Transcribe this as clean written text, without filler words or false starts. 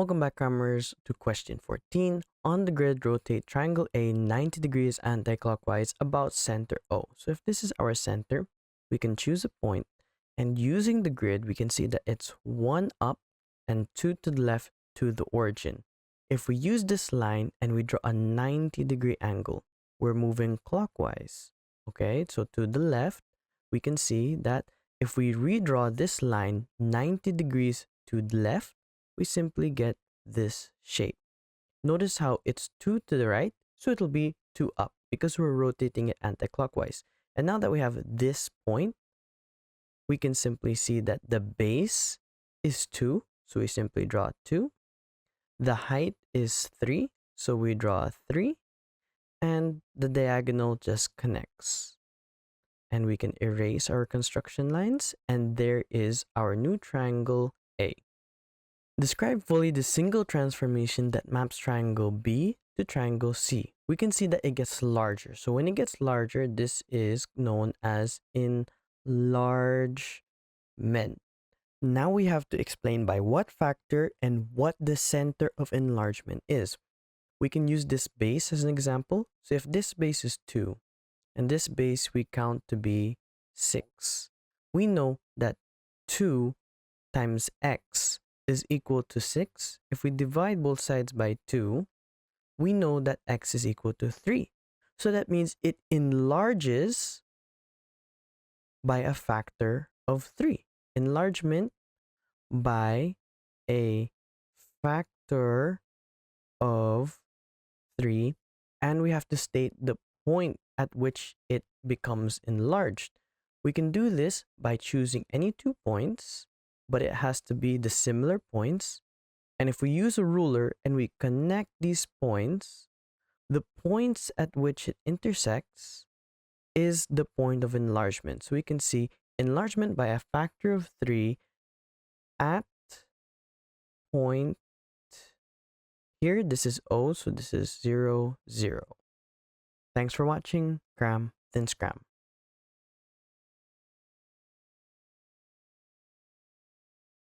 Welcome back, Crammers, to question 14. On the grid, rotate triangle A 90 degrees anti-clockwise about center O. So if this is our center, we can choose a point, and using the grid, we can see that it's 1 up and 2 to the left to the origin. If we use this line and we draw a 90-degree angle, we're moving clockwise. Okay, so to the left, we can see that if we redraw this line 90 degrees to the left, we simply get this shape. Notice how it's 2 to the right, so it'll be 2 up because we're rotating it anti-clockwise. And now that we have this point, we can simply see that the base is 2, so we simply draw 2. The height is 3, so we draw 3. And the diagonal just connects. And we can erase our construction lines, and there is our new triangle A. Describe fully the single transformation that maps triangle B to triangle C. We can see that it gets larger. So when it gets larger, this is known as enlargement. Now we have to explain by what factor and what the center of enlargement is. We can use this base as an example. So if this base is 2, and this base we count to be 6, we know that 2 times x is equal to 6. If we divide both sides by 2, we know that x is equal to 3. So that means it enlarges by a factor of 3. Enlargement by a factor of 3, and we have to state the point at which it becomes enlarged. We can do this by choosing any 2 points, but it has to be the similar points. And if we use a ruler and we connect these points, the points at which it intersects is the point of enlargement. So we can see enlargement by a factor of 3 at point here. This is O, so this is 0, 0. Thanks for watching. Cram, then scram.